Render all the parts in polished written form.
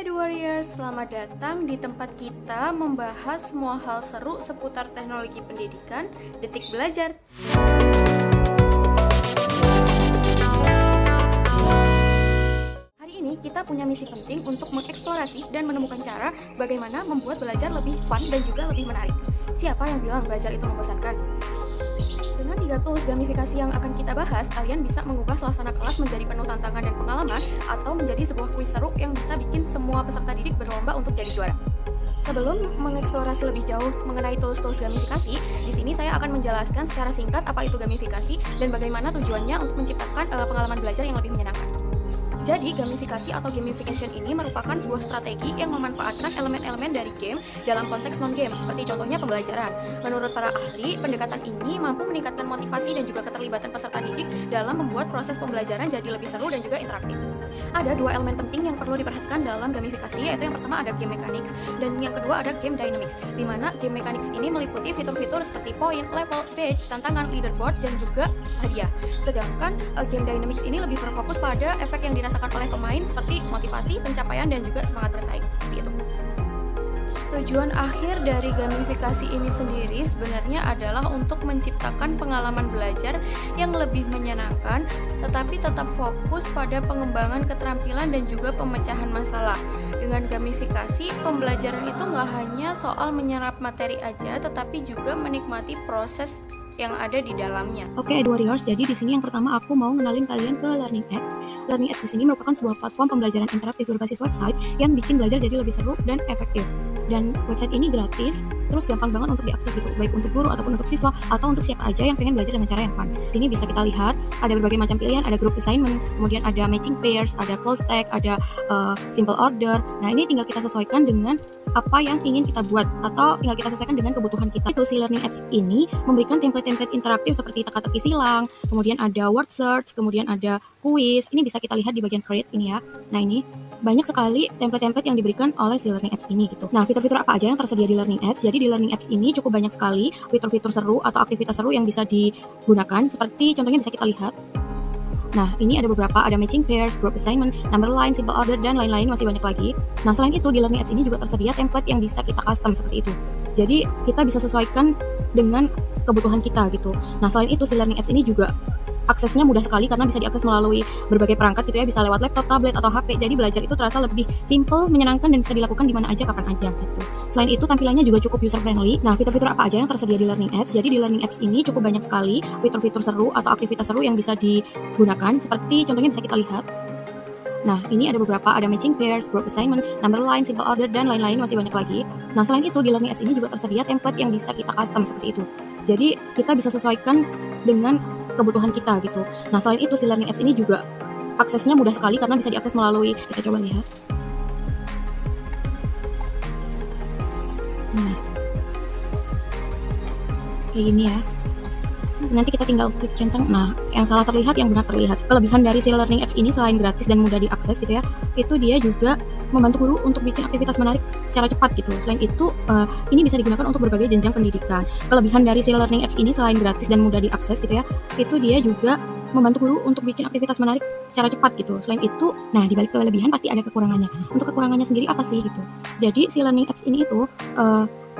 Warriors, selamat datang di tempat kita membahas semua hal seru seputar teknologi pendidikan, Detik Belajar. Hari ini kita punya misi penting untuk mengeksplorasi dan menemukan cara bagaimana membuat belajar lebih fun dan juga lebih menarik. Siapa yang bilang belajar itu membosankan? Dengan 3 tools gamifikasi yang akan kita bahas, kalian bisa mengubah suasana kelas menjadi penuh tantangan dan pengalaman, atau menjadi sebuah kuis seru yang bisa bikin semua peserta didik berlomba untuk jadi juara. Sebelum mengeksplorasi lebih jauh mengenai tools-tools gamifikasi, di sini saya akan menjelaskan secara singkat apa itu gamifikasi dan bagaimana tujuannya untuk menciptakan pengalaman belajar yang lebih menyenangkan. Jadi, gamifikasi atau gamification ini merupakan sebuah strategi yang memanfaatkan elemen-elemen dari game dalam konteks non-game, seperti contohnya pembelajaran. Menurut para ahli, pendekatan ini mampu meningkatkan motivasi dan juga keterlibatan peserta didik dalam membuat proses pembelajaran jadi lebih seru dan juga interaktif. Ada 2 elemen penting yang perlu diperhatikan dalam gamifikasi, yaitu yang pertama ada game mechanics, dan yang kedua ada game dynamics, di mana game mechanics ini meliputi fitur-fitur seperti point, level, badge, tantangan, leaderboard, dan juga hadiah. Sedangkan game dynamics ini lebih berfokus pada efek yang dirasakan oleh pemain seperti motivasi, pencapaian, dan juga semangat bersaing, seperti itu. Tujuan akhir dari gamifikasi ini sendiri sebenarnya adalah untuk menciptakan pengalaman belajar yang lebih menyenangkan, tetapi tetap fokus pada pengembangan keterampilan dan juga pemecahan masalah. Dengan gamifikasi, pembelajaran itu nggak hanya soal menyerap materi aja, tetapi juga menikmati proses yang ada di dalamnya. Oke, Warriors, jadi di sini yang pertama aku mau ngenalin kalian ke Learning Apps. Learning Apps di sini merupakan sebuah platform pembelajaran interaktif berbasis website yang bikin belajar jadi lebih seru dan efektif. Dan website ini gratis, terus gampang banget untuk diakses gitu, baik untuk guru ataupun untuk siswa atau untuk siapa aja yang pengen belajar dengan cara yang fun. Di sini bisa kita lihat ada berbagai macam pilihan, ada group assignment, kemudian ada matching pairs, ada close tag, ada simple order. Nah, ini tinggal kita sesuaikan dengan apa yang ingin kita buat atau tinggal kita sesuaikan dengan kebutuhan kita. Itu si Learning Apps ini memberikan template-template interaktif seperti teka-teki silang, kemudian ada word search, kemudian ada quiz. Ini bisa kita lihat di bagian create ini ya. Nah, ini banyak sekali template-template yang diberikan oleh si Learning Apps ini gitu. Nah, fitur-fitur apa aja yang tersedia di Learning Apps? Jadi di Learning Apps ini cukup banyak sekali fitur-fitur seru atau aktivitas seru yang bisa digunakan. Seperti contohnya bisa kita lihat. Nah, ini ada beberapa, ada matching pairs, group assignment, number line, simple order, dan lain-lain, masih banyak lagi. Nah, selain itu di Learning Apps ini juga tersedia template yang bisa kita custom seperti itu. Jadi kita bisa sesuaikan dengan kebutuhan kita gitu. Nah, selain itu si Learning Apps ini juga aksesnya mudah sekali karena bisa diakses melalui berbagai perangkat gitu ya, bisa lewat laptop, tablet, atau HP. Jadi belajar itu terasa lebih simple, menyenangkan, dan bisa dilakukan di mana aja, kapan aja gitu. Selain itu tampilannya juga cukup user friendly. Nah, fitur-fitur apa aja yang tersedia di Learning Apps? Jadi di Learning Apps ini cukup banyak sekali fitur-fitur seru atau aktivitas seru yang bisa digunakan. Seperti contohnya bisa kita lihat. Nah, ini ada beberapa, ada matching pairs, group assignment, number line, simple order, dan lain-lain, masih banyak lagi. Nah, selain itu di Learning Apps ini juga tersedia template yang bisa kita custom seperti itu. Jadi kita bisa sesuaikan dengan kebutuhan kita gitu. Nah, selain itu si Learning Apps ini juga aksesnya mudah sekali karena bisa diakses melalui, kita coba lihat. Nah, kayak gini ya. Nanti kita tinggal klik centang. Nah, yang salah terlihat, yang benar terlihat. Kelebihan dari si Learning Apps ini selain gratis dan mudah diakses gitu ya, itu dia juga membantu guru untuk bikin aktivitas menarik secara cepat gitu. Selain itu, ini bisa digunakan untuk berbagai jenjang pendidikan. Kelebihan dari si Learning Apps ini selain gratis dan mudah diakses gitu ya, itu dia juga membantu guru untuk bikin aktivitas menarik secara cepat gitu. Selain itu, nah di balik kelebihan pasti ada kekurangannya. Untuk kekurangannya sendiri apa sih gitu? Jadi si Learning Apps ini itu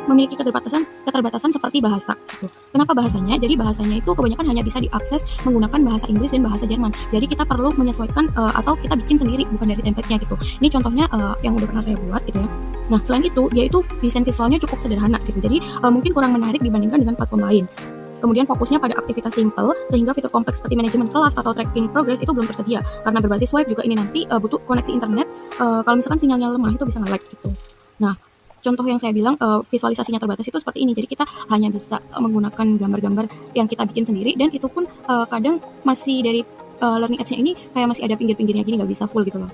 memiliki keterbatasan seperti bahasa gitu. Kenapa bahasanya? Jadi bahasanya itu kebanyakan hanya bisa diakses menggunakan bahasa Inggris dan bahasa Jerman. Jadi kita perlu menyesuaikan atau kita bikin sendiri, bukan dari template-nya gitu. Ini contohnya yang udah pernah saya buat gitu ya. Nah, selain itu, dia itu desain visualnya cukup sederhana gitu. Jadi mungkin kurang menarik dibandingkan dengan platform lain. Kemudian fokusnya pada aktivitas simple, sehingga fitur kompleks seperti manajemen kelas atau tracking progress itu belum tersedia. Karena berbasis web juga ini nanti butuh koneksi internet. Kalau misalkan sinyalnya lemah itu bisa nge-lag gitu. Nah, contoh yang saya bilang visualisasinya terbatas itu seperti ini. Jadi kita hanya bisa menggunakan gambar-gambar yang kita bikin sendiri, dan itu pun kadang masih dari Learning Apps-nya ini kayak masih ada pinggir-pinggirnya gini, nggak bisa full gitu loh.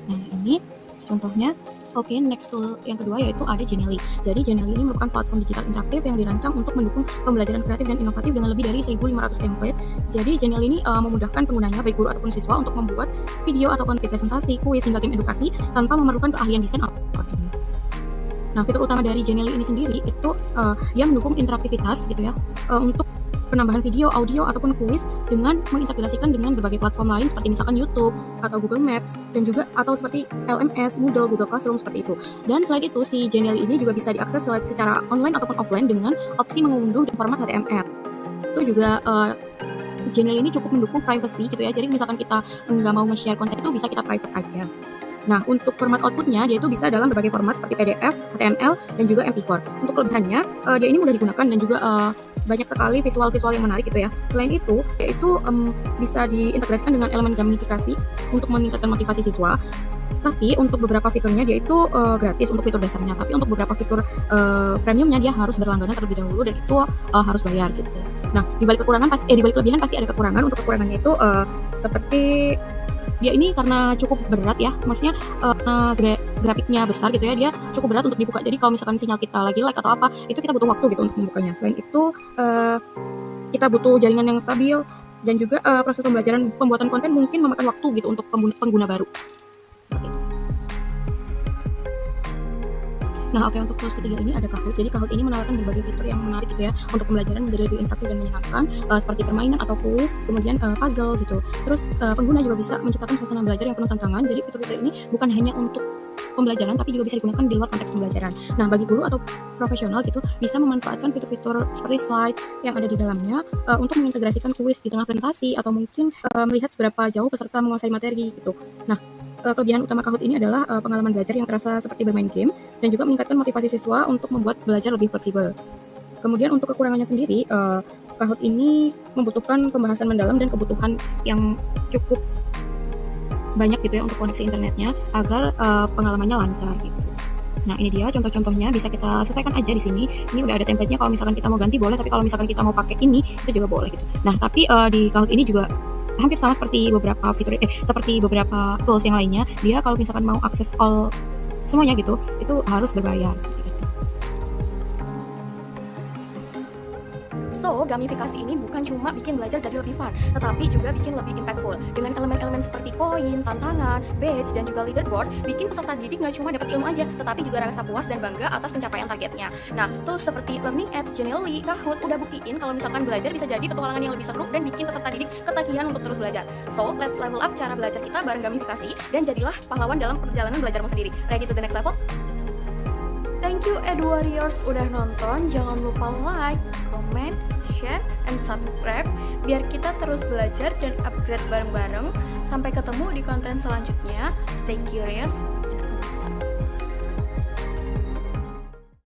Nah, ini contohnya. Oke, next tool yang kedua yaitu ada Genially. Jadi Genially ini merupakan platform digital interaktif yang dirancang untuk mendukung pembelajaran kreatif dan inovatif dengan lebih dari 1.500 template. Jadi Genially ini memudahkan penggunanya, baik guru ataupun siswa, untuk membuat video atau konten presentasi, kuis, hingga game edukasi tanpa memerlukan keahlian desain atau coding. Nah, fitur utama dari Genially ini sendiri itu dia mendukung interaktivitas gitu ya, untuk penambahan video, audio, ataupun kuis dengan mengintegrasikan dengan berbagai platform lain seperti misalkan YouTube atau Google Maps dan juga atau seperti LMS, Moodle, Google Classroom seperti itu. Dan selain itu si Genially ini juga bisa diakses secara online ataupun offline dengan opsi mengunduh di format HTML. Itu juga Genially ini cukup mendukung privacy gitu ya. Jadi misalkan kita nggak mau nge-share konten itu bisa kita private aja. Nah, untuk format outputnya, dia itu bisa dalam berbagai format seperti PDF, HTML, dan juga MP4. Untuk kelebihannya, dia ini mudah digunakan dan juga banyak sekali visual-visual yang menarik gitu ya. Selain itu, yaitu bisa diintegrasikan dengan elemen gamifikasi untuk meningkatkan motivasi siswa. Tapi untuk beberapa fiturnya dia itu gratis untuk fitur dasarnya. Tapi untuk beberapa fitur premiumnya dia harus berlangganan terlebih dahulu dan itu harus bayar gitu. Nah, di balik kelebihan pasti ada kekurangan. Untuk kekurangannya itu seperti dia ini karena cukup berat ya, maksudnya grafiknya besar gitu ya, dia cukup berat untuk dibuka. Jadi kalau misalkan sinyal kita lagi lag atau apa, itu kita butuh waktu gitu untuk membukanya. Selain itu kita butuh jaringan yang stabil dan juga proses pembuatan konten mungkin memakan waktu gitu untuk pengguna baru. Nah, oke, untuk tools ketiga ini ada Kahoot. Jadi Kahoot ini menawarkan berbagai fitur yang menarik gitu ya untuk pembelajaran menjadi lebih interaktif dan menyenangkan, seperti permainan atau kuis, kemudian puzzle gitu. Terus pengguna juga bisa menciptakan suasana belajar yang penuh tantangan. Jadi fitur-fitur ini bukan hanya untuk pembelajaran tapi juga bisa digunakan di luar konteks pembelajaran. Nah, bagi guru atau profesional gitu bisa memanfaatkan fitur-fitur seperti slide yang ada di dalamnya untuk mengintegrasikan kuis di tengah presentasi atau mungkin melihat seberapa jauh peserta menguasai materi gitu. Nah, kelebihan utama Kahoot ini adalah pengalaman belajar yang terasa seperti bermain game dan juga meningkatkan motivasi siswa untuk membuat belajar lebih fleksibel. Kemudian untuk kekurangannya sendiri, Kahoot ini membutuhkan pembahasan mendalam dan kebutuhan yang cukup banyak gitu ya untuk koneksi internetnya agar pengalamannya lancar gitu. Nah, ini dia contoh-contohnya, bisa kita sesuaikan aja di sini. Ini udah ada template-nya, kalau misalkan kita mau ganti boleh, tapi kalau misalkan kita mau pakai ini itu juga boleh gitu. Nah, tapi di Kahoot ini juga hampir sama seperti beberapa fitur seperti beberapa tools yang lainnya. Dia kalau misalkan mau akses all semuanya gitu, itu harus berbayar seperti itu. So, gamifikasi ini bukan cuma bikin belajar jadi lebih fun, tetapi juga bikin lebih impactful. Dengan elemen-elemen seperti poin, tantangan, badge, dan juga leaderboard, bikin peserta didik nggak cuma dapat ilmu aja, tetapi juga rasa puas dan bangga atas pencapaian targetnya. Nah, tools seperti Learning Apps, Genially, Kahoot udah buktiin kalau misalkan belajar bisa jadi petualangan yang lebih seru dan bikin peserta didik ketagihan untuk terus belajar. So, let's level up cara belajar kita bareng gamifikasi dan jadilah pahlawan dalam perjalanan belajarmu sendiri. Ready to the next level? Thank you EduWarriors udah nonton. Jangan lupa like, comment, share, and subscribe biar kita terus belajar dan upgrade bareng-bareng. Sampai ketemu di konten selanjutnya. Stay curious,